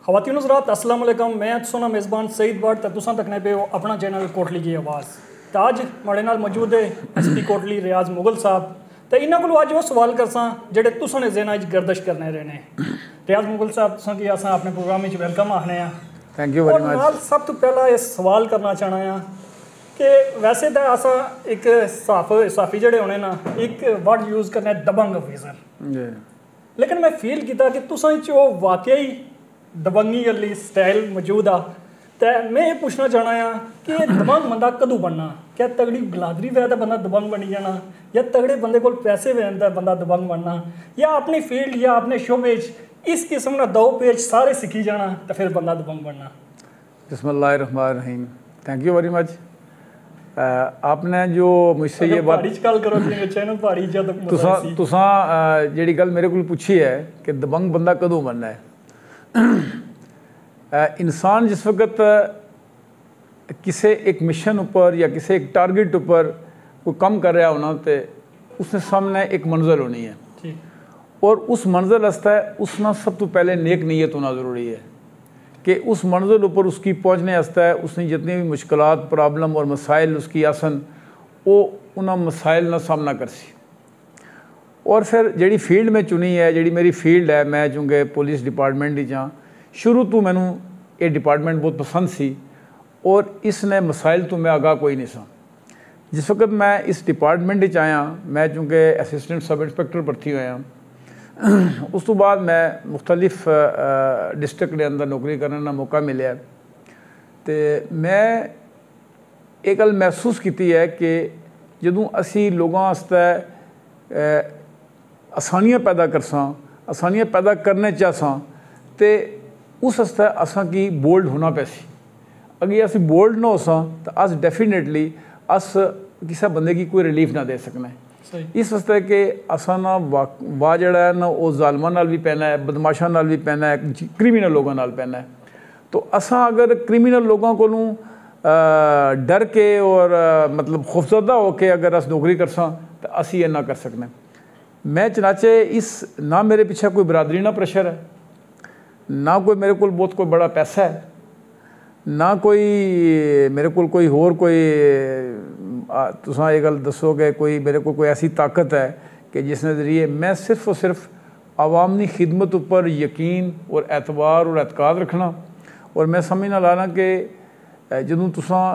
ख़वातीन हज़रात अस्सलाम वालेकुम। मैं सोना मेज़बान सईद बट तो तुसां तकने पे अपना चैनल कोटली की आवाज़। तो अज माड़े नाल मौजूद है SP कोटली रियाज मुगल साहब। तो इन्हां कोलों अज वो सवाल करसां जेह्ड़े तुसां ने ज़हनां च गर्दिश करने रहने। रियाज मुगल साहब तुसां की असां अपने प्रोग्राम च वेलकम आखने आ। Thank you very much. नाल सब तो पहला ये सवाल करना चाहना है कि वैसे तो असां एक साफी जेह्ड़े होने ना एक वर्ड यूज़ करने दबंग ऑफिसर, लेकिन मैं फील किया कि तुसां च वो वाकई दबंगी वाली स्टाइल मौजूद आ। तो मैं ये पूछना चाहना कि दबंग बंदा कदों बनना? क्या तगड़ी बलादरी वै तो बंदा दबंग बनी जाना, या तगड़े बंदे को पैसे वैन तो बंदा दबंग बनना, या अपनी फील्ड या अपने शोबे इस किस्म का दो पेज सारे सीखी जाना तो फिर बंदा दबंग बनना? बिस्मिल्लाहिर्रहमानिर्रहीम। Thank you very much. आपने जो मुझसे ये बात चैनल पहाड़ी तुसां जेह्ड़ी गल मेरे को पूछी है कि दबंग बंदा कदों बनना है। इंसान जिस वक्त किसी एक मिशन उपर या किसी एक टारगेट उपर कोई कम कर रहा होना तो उसने सामने एक मंजिल होनी है, और उस मंजिल वास्ते उसना सब तो पहले नेक नीयत होना ज़रूरी है कि उस मंजिल उपर उसकी पहुँचने वास्ते उसने जितनी भी मुश्किलात प्रॉब्लम और मसाइल उसकी आसन वो उन्होंने मसाइल का सामना कर सी। और फिर जी फील्ड में चुनी है, जी मेरी फील्ड है, मैं चूँकि पुलिस डिपार्टमेंट हाँ, शुरू तो मैनू ये डिपार्टमेंट बहुत पसंद सी और इसने मसाइल तो मैं आगाह कोई नहीं सा। जिस वक्त मैं इस डिपार्टमेंट आया, मैं चूँकि असिस्टेंट सब इंस्पैक्टर भर्ती होया, उस तो बाद मैं मुख्तलिफ डिस्ट्रिक्ट के अंदर नौकरी करने का मौका मिले। तो मैं एक गल महसूस की है कि जदों असी लोगों वास्ते आसानियाँ पैदा करसां, आसानियाँ पैदा करने चाहसां, तो उस वास्ते असां की बोल्ड होना पैसी। अगर असी बोल्ड ना होसां तो अस डेफिनेटली अस किसी बंदे की कोई रिलीफ ना दे सकना। इस वास्ते कि असां ना वाह जड़ा है ना वो जालमां नाल भी पैना है, बदमाशां नाल भी पैना है, क्रिमिनल लोगों नाल पैना है। तो असां अगर क्रिमिनल लोगों कोलों डर के और मतलब खौफजदा होके अगर अस नौकरी करसां तो असी ये ना कर सकने। मैं चनाचे इस ना मेरे पीछे कोई बरादरी ना प्रेशर है, ना कोई मेरे को बहुत कोई बड़ा पैसा है, ना कोई मेरे को कोई होर कोई तुसां ये गल दसो कि कोई मेरे को कोई ऐसी ताकत है कि जिसने ज़रिए मैं सिर्फ और सिर्फ आवामनी खिदमत उपर यकीन और एतबार और एतकाद रखना। और मैं समझना लाना कि जदों तुसां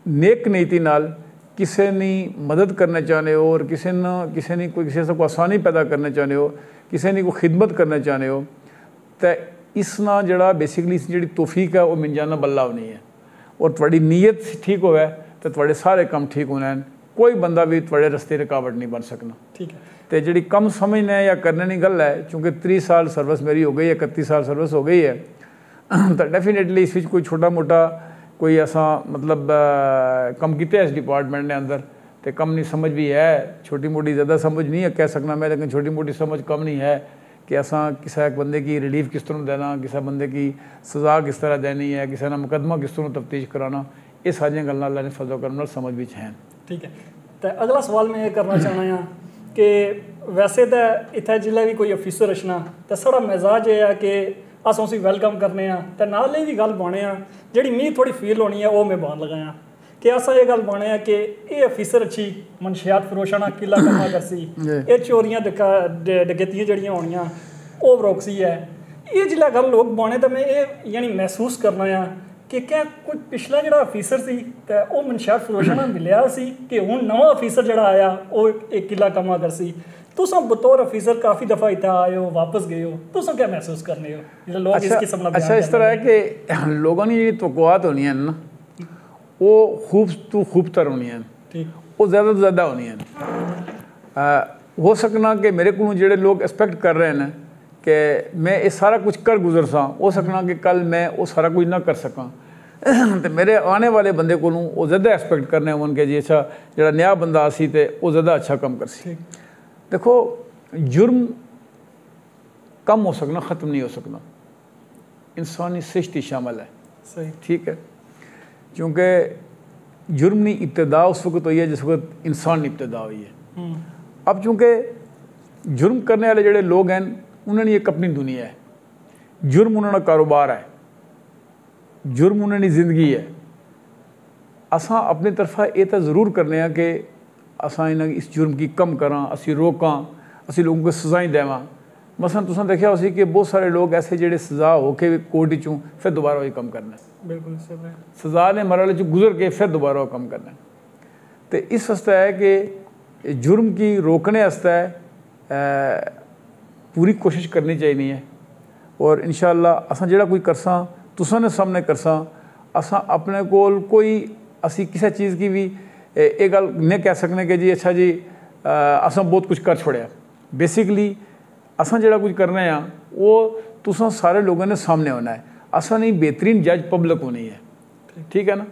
नेक नीति नाल किसी ने मदद करना चाहते हो और किसी ने कोई किसी से कोई आसानी पैदा करना चाहते हो, किसी ने कोई खिदमत करना चाहते हो, तो इसना जड़ा बेसिकली जी तौफीक है वो मिल बल्ला होनी है। और थोड़ी नीयत ठीक होवे तो थोड़े सारे काम ठीक होने हैं, कोई बंदा भी थोड़े रस्ते रुकावट नहीं बन सकना। ठीक है। तो जी कम समझने या करने की गल है, चूँकि 30 साल सर्विस मेरी हो गई है, 31 साल सर्विस हो गई है, तो डेफिनेटली इस कोई छोटा मोटा कोई ऐसा मतलब कम किया इस डिपार्टमेंट ने अंदर, तो कम नहीं समझ भी है, छोटी मोटी ज़्यादा समझ नहीं है कह सकना मैं, लेकिन छोटी मोटी समझ कम नहीं है कि असा किसी एक बंदे की रिलीफ किस तरह देना, किसी बंदे की सज़ा किस तरह देनी है, किसी ने मुकदमा किस तरह तफ्तीश कराना, ये सारिया गल्लां अल्लाह ने फजल करम समझ भी हैं। ठीक है। तो अगला सवाल मैं ये करना चाहना कि वैसे तो इत्थे जिल्लै भी कोई अफिसर रचना तो साढ़ा मिजाज ये है कि अस उसी वेलकम करने तो नाल ही गल बाने जी मी थोड़ी फील होनी है वो मैं बान लगाया कि असा ये गल बाने कि ये अफिसर अच्छी मनशियात फरोशाना किला कमा करसी, ये चोरियां डकैतियां जड़ियां होनियां वो रोकसी है। ये जिल्लै गल लोग बाने तो मैं ये यानी महसूस करना कि क्या कोई पिछला जो अफिसर सी तो वो मनशियात फरोशाना मिलिया सी कि हुण नवा अफिसर जो आया वो एक किला कमा करसी। तुसां बतौर अफिसर काफ़ी दफ़ा इतना आए हो वापस गए हो, तुसां क्या महसूस करने हो लोग इस किस्म का? अच्छा इस तरह है कि लोगों की जी तवक्कुआत होनी है ना वो खूब तो खूब तर होनी है, वो ज़्यादा तो ज़्यादा होनी है। हो सकना कि मेरे को जोड़े लोग एक्सपैक्ट कर रहे हैं कि मैं ये सारा कुछ कर गुजर सा, हो सकना कि कल मैं वो सारा कुछ ना कर सका, तो मेरे आने वाले बंदे को वो ज़्यादा एक्सपैक्ट करने होन कि जी अच्छा जो नया बंदा आसी तो वो ज़्यादा अच्छा काम कर सी। देखो जुर्म कम हो सकना, ख़त्म नहीं हो सकना, इंसानी सृष्टि शामिल है। सही, ठीक है, क्योंकि जुर्म की इब्तदा उस वक्त हुई है जिस वक्त इंसान की इब्तदा हुई है। अब चूँकि जुर्म करने वाले जोड़े लोग हैं उन्होंने एक अपनी दुनिया है, जुर्म उन्होंने कारोबार है, जुर्म उन्होंने जिंदगी है। असां अपनी तरफा ये तो ज़रूर करने कि असां इस जुर्म की कम करा, असी रोकां, असी लोगों को सज़ाएं देवां। मसलन तुसें देखा उसी कि बहुत सारे लोग ऐसे जेडे सज़ा होके कोर्ट चूँ फिर दोबारा वही कम करना, बिल्कुल सज़ा ने मरहले चो गुजर के फिर दोबारा वो कम करना। तो इस वास्ते है कि जुर्म की रोकने वास्ते पूरी कोशिश करनी चाहिए है। और इंशाअल्लाह असां जेड़ा कोई करसां तुसां ने सामने करसां, असां अपने कोल कोई असी किसी चीज़ की भी ये गल नहीं कह सकने कि जी अच्छा जी असां बहुत कुछ कर छोड़िया। बेसिकली असां जेड़ा कुछ करना है वो तुसां सारे लोगों ने सामने होना है। असां नहीं बेहतरीन जज पब्लिक होनी है, ठीक है ना।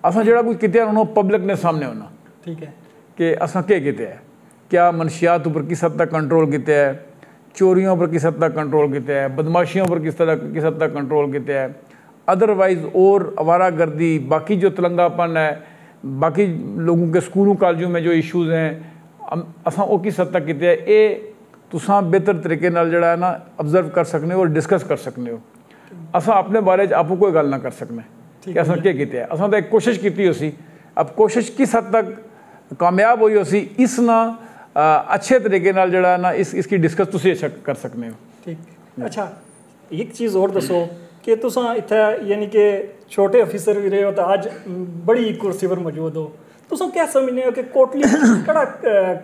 असां जेड़ा कुछ किया उन्होंने पब्लिक ने सामने होना, ठीक है, कि असां क्या किया है, क्या मनशियात ऊपर किस हद तक कंट्रोल किया है, चोरियों पर किस हद तक कंट्रोल किया है, बदमाशियों पर किस हद तक कंट्रोल किया है, अदरवाइज़ और आवारा गर्दी बाकी जो तलंगापन है, बाकी लोगों के स्कूलों कॉलेजों में जो इशूज़ हैं असां वो किस हद तक किया है, ये तुसां बेहतर तरीके नाल जड़ा है ना ऑब्जर्व कर सकने हो और डिस्कस कर सकने हो। असां अपने बारे आपको कोई गल ना कर सकने कि असां क्या किया है। असां तो एक कोशिश की उसी, अब कोशिश किस हद तक कामयाब हुई उसी इस ना अच्छे तरीके नाल जड़ा है ना इसकी डिस्कस तुसी अच्छा कर सकने हो। ठीक, अच्छा एक चीज़ और दसो कि तुसां इत्थे यानी कि छोटे अफिसर भी रहे हो तो आज बड़ी कुर्सी पर मौजूद हो, तुसां क्या समझने हो कि कोटली कड़ा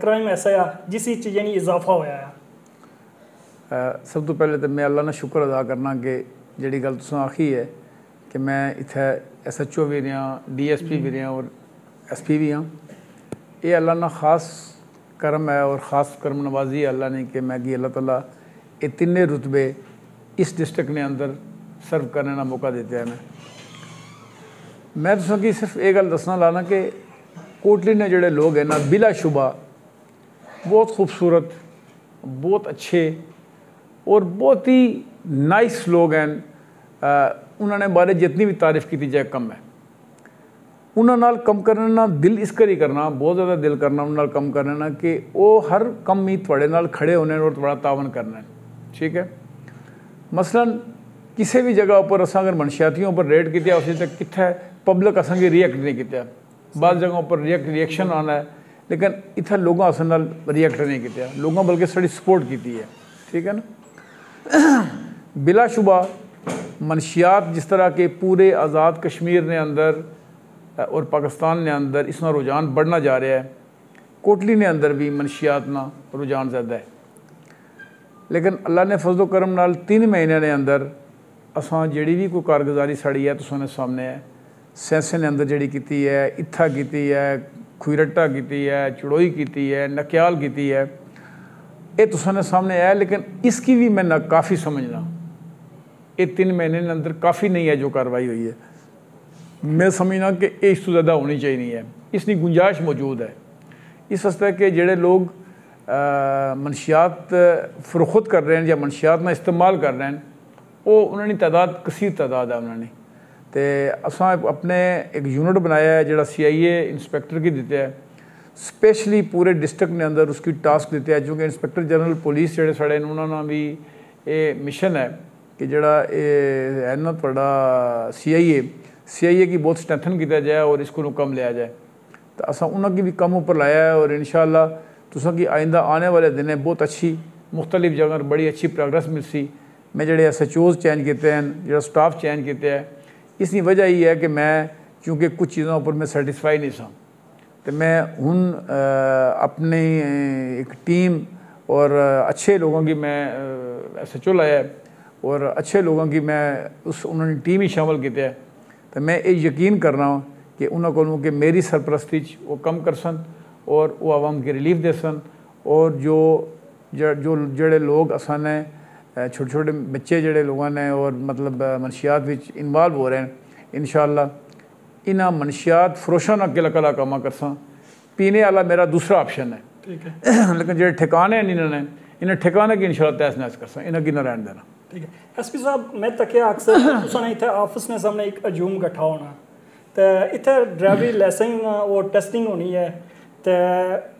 क्राइम ऐसा है जिस यानी इजाफा होया है? सब तो पहले तो मैं अल्लाह ना शुक्र अदा करना कि जी गल तुसां आखी है कि मैं इत्थे SHO भी रहा, DSP भी रहा और SP भी हाँ। ये अल्लाह ना ख़ास करम है और ख़ास करम नवाजी है अल्लाह ने कि मैं कि अल्लाह ताला ये तिन्ने रुतबे इस डिस्ट्रिक्ट ने अंदर सर्व करने का मौका देते हैं। मैं तुसां की सिर्फ ये गल दसना लाना कि कोटली ने जोड़े लोग हैं ना बिलाशुबा बहुत खूबसूरत, बहुत अच्छे और बहुत ही नाइस लोग हैं। उन्होंने बारे जितनी भी तारीफ़ की जाए कम है। उन्होंने कम करने ना दिल इस कर ही करना, बहुत ज़्यादा दिल करना उन्होंने कम करने ना कि वो हर कम ही थोड़े नाल खड़े होने और थोड़ा तावन करना है, ठीक है। मसलन किसी भी जगह पर असा अगर मनशियातियों पर रेड किया उसी तक कितना पब्लिक असा रिएक्ट नहीं किया, बाद जगहों पर रिएक्शन आना है लेकिन इतना लोगों असन नाल रिएक्ट नहीं किया, लोगों बल्कि साड़ी सपोर्ट की है, ठीक है ना। बिलाशुबा मनशियात जिस तरह के पूरे आज़ाद कश्मीर ने अंदर और पाकिस्तान ने अंदर इसमें रुझान बढ़ना जा रहा है, कोटली ने अंदर भी मनशियात ना रुझान ज़्यादा है। लेकिन अल्लाह ने फजलो करम नाल 3 महीने ने अंदर असां जड़ी भी कोई कारगुजारी साड़ी है तुसां ने सामने है। सेंसे ने अंदर जड़ी की है, इत्था की है, खुरट्टा की है, चड़ोई की है, नक्याल की है, ये तुसां ने सामने है। लेकिन इसकी भी मैं काफ़ी समझना ये 3 महीने के अंदर काफ़ी नहीं है जो कार्रवाई हुई है। मैं समझना कि इस तो ज़्यादा होनी चाहिए है, इसकी गुंजाइश मौजूद है। इस वास्ते कि जेडे लोग मनशियात फरोख्त कर रहे हैं या मनशियात में इस्तेमाल कर रहे हैं वो उन्होंने तादाद कसीर तादाद है उन्होंने। तो असां अपने एक यूनिट बनाया है जोड़ा CIA इंस्पैक्टर की दिता है, स्पेशली पूरे डिस्ट्रिक्ट ने अंदर उसकी टास्क दिता है। चूँकि इंस्पैक्टर जनरल पुलिस जोड़े साढ़े उन्होंने भी ये मिशन है कि जोड़ा है ना थोड़ा CIA की बहुत स्ट्रेंथन किया जाए और इसको कम लिया जाए। तो असा उन्होंने भी कम ऊपर लाया है और इंशाअल्लाह तुसां की आइंदा आने वाले दिन बहुत अच्छी मुख्तलिफ जगह बड़ी अच्छी प्रोग्रेस मिलसी। मैं जोड़े SHOs चेंज किए हैं, जो स्टाफ चेंज किया है, इसकी वजह यह है कि मैं चूँकि कुछ चीज़ों पर मैं सैटिस्फाई नहीं सा, तो मैं हूँ अपनी एक टीम और अच्छे लोगों की मैं SHO लाया है और अच्छे लोगों की मैं उन्होंने टीम ही शामिल किया है। तो मैं ये यकीन कर रहा हूँ कि उन्होंने को कि मेरी सरपरस्ती वो कम कर सन और वो आवाम की रिलीफ दे सन। और जो जड़े लोग असाने छोटे छोटे बच्चे जड़े लोगों ने और मतलब मनशियात में इन्वॉल्व हो रहे हैं, इंशाअल्लाह इन्ह मनशियात फरोशा ना किला कला कमा कर सा। पीने वाला मेरा दूसरा ऑप्शन है, ठीक है। लेकिन जो ठिकाने हैं इन्हें ठिकाने की इंशाअल्लाह तहस नहस कर सा, इन्हें की ना रहने देना, ठीक है। SP साहब मैं तकिया अक्सर तुसां इत्थे ऑफिस ने सामने एक अजूम गठा होना तो इत्थे ड्राइवरी लाइसेंस और टेस्टिंग होनी है। तो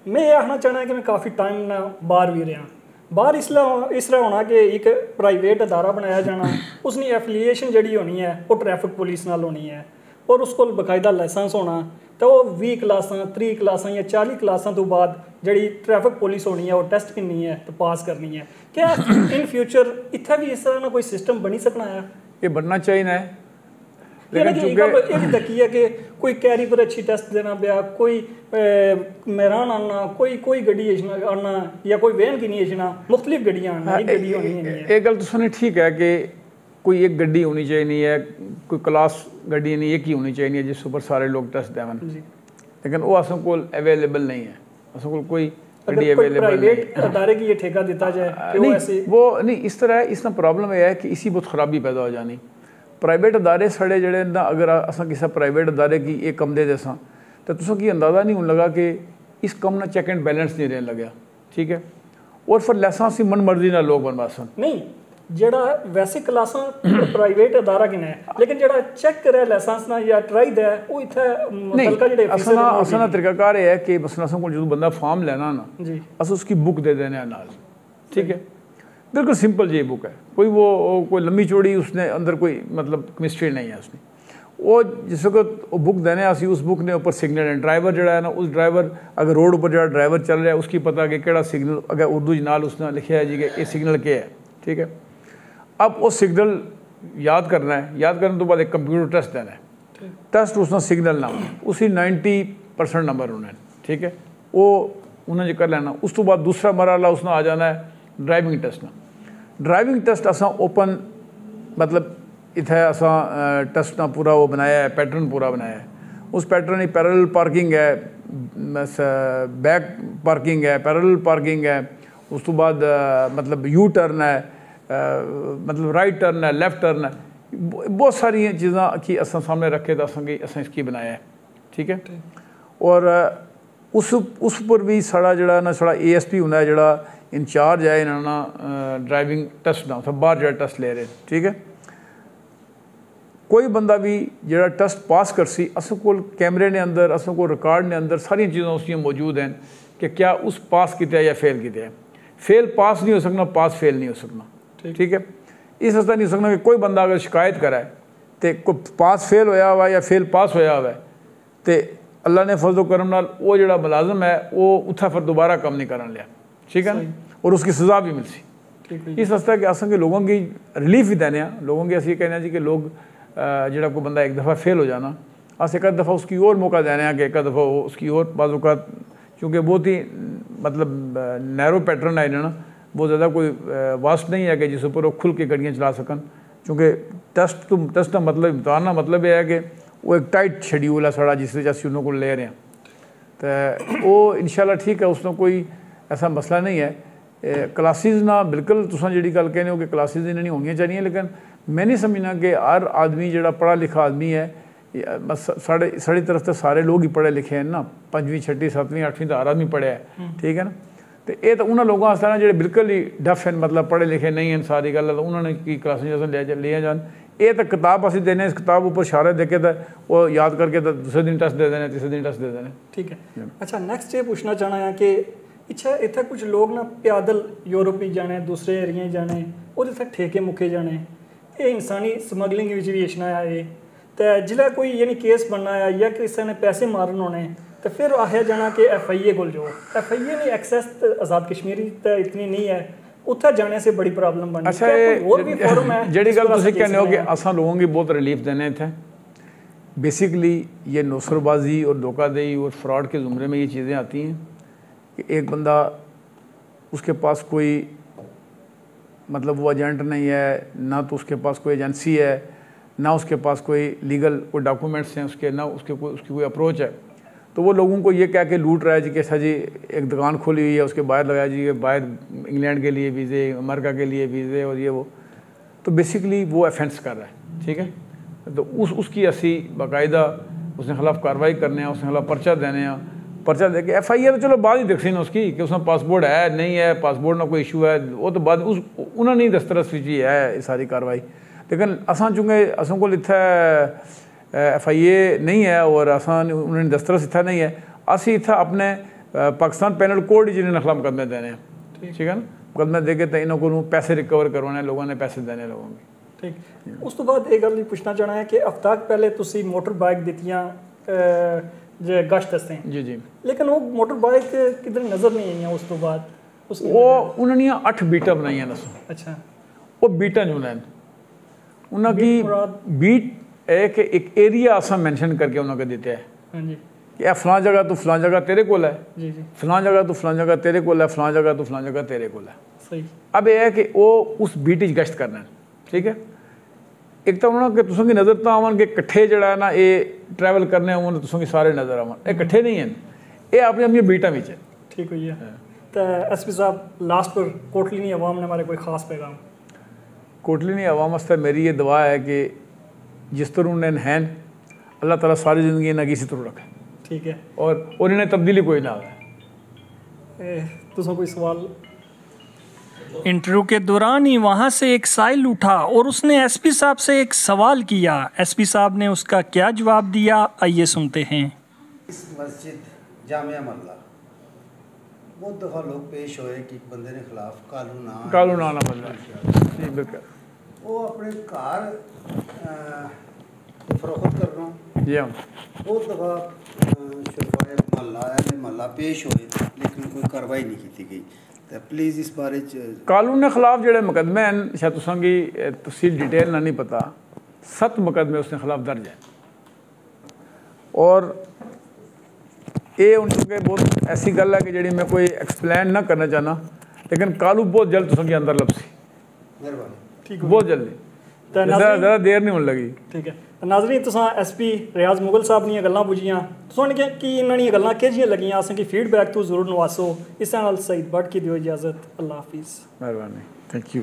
मैं ये आखना चाहना कि मैं काफ़ी टाइम ना बाहर भी रहा, बाहर इस तरह होना कि एक प्राइवेट अदारा बनाया जाना, उसकी एफिलीएशन जी होनी है वो ट्रैफिक पुलिस नाल होनी है और उसको बकायदा लाइसेंस होना, तो वो 20 क्लासां 30 क्लासां या 40 क्लासां तो बाद जी ट्रैफिक पुलिस होनी है वो टेस्ट करनी है तो पास करनी है। क्या इन फ्यूचर इतना भी इस तरह का कोई सिस्टम बनी सकना है? ये बनना चाहिए ना, लेकिन ये भी तकी है कि कोई कैरी पर अच्छी टेस्ट देना पिया, कोई मैरान आना, कोई गड्डी आना या कोई वैन की नहीं आना, मुख्तलिफ गड्डियाँ आना, एक गड्डी होनी है। एक गल तो सुनी ठीक है कि कोई एक गड्डी होनी चाहिए नहीं है, कोई क्लास गड्डी नहीं एक ही होनी चाहिए नहीं है जिस ऊपर सारे लोग टेस्ट देवन, लेकिन वो अस को अवेलेबल नहीं है, अस को कोई गड्डी अवेलेबल नहीं अदारे की ये ठेका देता जाए नहीं, वो नहीं इस तरह है। इसमें प्रॉब्लम यह है कि इसी बहुत खराबी पैदा हो जानी। प्राइवेट अदारे साढ़े जड़े ना, अगर असा किसी प्राइवेट अदारे की एक कम दे देसा तो तुसा की अंदाज़ा नहीं होने लगा कि इस कम ना चेक एंड बैलेंस नहीं रहने लगा, ठीक है। और फिर लाइसेंस ही मन मर्जी ना लोग बनवासन नहीं, जड़ा वैसे क्लासां प्राइवेट अदारा की ने, लेकिन जड़ा चेक करे लाइसेंस ना या ट्राई दे वो इथे मुतलका जेडे अफसर असना तरीकाकार है कि मसला को जो बंदा फॉर्म लेना ना जी अस उसकी बुक दे देने नाल, ठीक है, बिल्कुल सिंपल जी बुक है, कोई वो कोई लंबी चौड़ी उसने अंदर कोई मतलब केमिस्ट्री नहीं है उसने। वो जिस वक्त वो बुक देने आसी उस बुक ने ऊपर सिग्नल है, ड्राइवर जड़ा है ना उस ड्राइवर अगर रोड पर जड़ा ड्राइवर चल रहा है उसकी पता कि केड़ा सिग्नल, अगर उर्दू नाल उसने लिखा है जी कि ये सिग्नल क्या है, ठीक है। अब वो सिग्नल याद करना है, याद करने तो बाद एक कंप्यूटर टेस्ट देना है, टेस्ट उसने सिग्नल ना उसी 90% नंबर होना है, ठीक है, वो उन्हें कर लेना। उस तो बाद दूसरा मरहला उसने आ जाना है ड्राइविंग टेस्ट ना। ड्राइविंग टेस्ट असा ओपन मतलब इतना असा टेस्ट ना पूरा वो बनाया है, पैटर्न पूरा बनाया है। उस पैटर्न ही पैरेलल पार्किंग है, बैक पार्किंग है, पैरेलल पार्किंग है, उस तो बाद मतलब यू टर्न है, मतलब राइट टर्न है, लेफ्ट टर्न है, बहुत सारी चीज़ा की असा सामने रखे तो असा इसकी बनाया है, ठीक है। और उस पर भी साड़ा जड़ा ना साड़ा ASP होना है जड़ा इंचार्ज है इन्होंने ड्राइविंग टेस्ट ना उत्थे बाहर जड़ा टेस्ट ले रहे, ठीक है। कोई बंदा भी जड़ा टेस्ट पास कर सी अस को कैमरे ने अंदर अस को रिकॉर्ड ने अंदर सारी चीज़ें उसकी मौजूद हैं कि क्या उस पास किया या फेल किया है। फेल पास नहीं हो सकना, पास फेल नहीं हो सकना, ठीक है। इस वास्ते नहीं हो सकना कि कोई बंदा अगर शिकायत कराए तो कोई पास फेल होया हुआ या फेल पास होया हुआ है तो अल्लाह ने फजल करम नाल वो जड़ा मुलाजम है वो उत्था फिर दोबारा कम नहीं करन लिया, ठीक है ना, और उसकी सज़ा भी मिल सी। इस वास्ते कि अस लोगों की रिलीफ भी देने, लोगों की असी कहने जी कि लोग जड़ा कोई बंदा एक दफ़ा फेल हो जाना अस एक दफ़ा उसकी और मौका देने कि एक दफ़ा उसकी और बाज़ क्योंकि बहुत ही मतलब नैरो पैटर्न है ना, बहुत ज़्यादा कोई वास्ट नहीं है कि जिस ऊपर वो खुल के गड्डियाँ चला सकन, क्योंकि टेस्ट का मतलब इम्तहान का मतलब यह है कि वो एक टाइट शेड्यूल है साड़ा जिस असी उन्होंने को ले रहे हैं, तो वो इंशाल्लाह ठीक है, उसमें कोई ऐसा मसला नहीं है। क्लासिस ना बिल्कुल तुम जी गल कहने हो कि क्लासिस इन्हें नहीं होनी चाहिए, लेकिन मैं नहीं समझना कि हर आदमी जड़ा पढ़ा लिखा आदमी है, साड़ी तरफ तो सारे लोग ही पढ़े लिखे हैं ना, 5वीं 6वीं 7वीं 8वीं तो हर आदमी पढ़े है, ठीक है ना। तो ये तो उन्होंने लोगों वास्ते ना जो बिल्कुल ही डफ हैं, मतलब पढ़े लिखे नहीं हैं, सारी गल तो उन्होंने की क्लासिस लिया जान। ये तो किताब असी देने, इस किताब ऊपर इशारे देके तो वो याद करके तो दूसरे दिन टेस्ट दे देने, तीसरे दिन टेस्ट दे देने, ठीक है। अच्छा, नेक्स्ट ये पूछना चाहना है कि अच्छा इतना कुछ लोग ना पैदल यूरोप ही जाने, दूसरे एरिया जाने, और इतना ठेके मुके जाने, ये इंसानी स्मगलिंग भी इशना है। तो जिला कोई यानी केस बनना है या किसी ने पैसे मारन होने तो फिर आया जाना कि FIA को जो FIA ने एक्सेस आज़ाद कश्मीरी तो इतनी नहीं है, उत्थे जाने से बड़ी प्रॉब्लम बनी। अच्छा, और भी फॉर्म है जी गल तुम कहने हो कि असा लोगों की बहुत रिलीफ देने थे। बेसिकली ये नौसरबाजी और धोखाधड़ी और फ्रॉड के ज़ुमरे में ये चीज़ें आती हैं कि एक बंदा उसके पास कोई मतलब वो एजेंट नहीं है, ना तो उसके पास कोई एजेंसी है, ना उसके पास कोई लीगल कोई डॉक्यूमेंट्स हैं उसके, ना उसकी कोई अप्रोच है, तो वो लोगों को ये कह के लूट रहा है जी कि सर जी एक दुकान खोली हुई है उसके बाहर लगाया जी कि बाहर इंग्लैंड के लिए वीज़े, अमेरिका के लिए वीज़े और ये वो, तो बेसिकली वो ऑफेंस कर रहा है, ठीक है। तो उसकी असी बाकायदा उसके खिलाफ कार्रवाई करने, उसके खिलाफ पर्चा देने, पर्चा दे के FIA तो चलो बाद ही देखी ना उसकी कि उसमें पासपोर्ट है नहीं है, पासपोर्ट में कोई इशू है, वो तो बाद उन्होंने दस्तरस की है सारी कार्रवाई। लेकिन असा चूँकि असों को इतना FIA नहीं है और असा उन्होंने दस्तरस इतना नहीं है, असी इतना अपने पाकिस्तान पैनल कोड जिन्हें खिलाफ मुकदमे देने, ठीक है ना। मुकदमा दे के तो इन्होंने पैसे रिकवर करवाने, लोगों ने पैसे देने लोगों को। ठीक, उस तो बाद एक गल पूछना चाहना है कि हफ्ता पहले तुसी मोटर बाइक दित्तियां जे गश्त दस्ते जी जी, लेकिन वो मोटर बाइक किधर नज़र नहीं आई उस तो बाद वो उन्होंने 8 बीटा बनाई दसो। अच्छा, वो बीटा जो हैं उनकी बीट है कि एक एरिया असा मेंशन करके उन्होंने देते हैं हाँ जी कि यह फलां जगह तो फलां जगह तेरे को है, जी जी, फलां जगह तो फलां जगह तेरे को है, फलां जगह तो फलां जगह तेरे को है। सही। अब यह है कि वो उस बीट च गश्त करना है, ठीक है। एक तो उन्होंने कि तुसों की नज़र तो आवन कि कट्ठे जड़ा है ना ये ट्रैवल करने आवन तुसों की सारे नज़र आवन, ये कट्ठे नहीं हैं, ये अपनी अपनी बीटा में है। ठीक हुई है। तो एसपी साहब लास्ट पर कोटली अवाम ने हमारे कोई ख़ास पैगाम? कोटली अवाम वास्ते मेरी ये दुआ है कि जिस तरह उन्हें हैं अल्लाह ताला सारी ज़िंदगी इन्हें इसी तरह रखे, ठीक है, और इन्हें तब्दीली कोई ना आए। तुझे कोई सवाल? इंटरव्यू के दौरान ही वहाँ से एक साइल उठा और उसने एसपी साहब से एक सवाल किया। एसपी साहब ने उसका क्या जवाब दिया, आइए सुनते हैं। इस मस्जिद जामिया मल्ला बहुत दफ़ा लोग पेश हुए कि बंदे ने खिलाफ कानून आना बंदा बिल्कुल वो अपने घर फरोख्त कर रहा हूँ जी हाँ, बहुत दफ़ा शफाए महल्ला पेश हुए लेकिन कोई कार्रवाई नहीं की गई। तो प्लीज़ इस बारे कानून के खिलाफ जोड़े मुकदमे हैं शायद तुसांगी तफसील डिटेल ना नहीं पता, 7 मुकदमे उसने खिलाफ दर्ज हैं और ये उनके बहुत ऐसी गल है कि जी मैं कोई एक्सप्लेन ना करना चाहना, लेकिन कानून बहुत जल्द तुसांगी अंदर लपसी, मेहरबानी। ठीक बहुत जल्दी, ज़्यादा देर नहीं होने लगी। ठीक है। नाज़रीन तुसां एसपी रियाज मुगल साहब ने गल्लां पुछियां, तुसां ने कि इन्होंने गल्लां किहियां लगियां, असें कि फीडबैक तो जरूर नवासो। इस नाल सईद बट की दियो इजाज़त, अल्लाह हाफिज़। मेहरबानी, थैंक यू।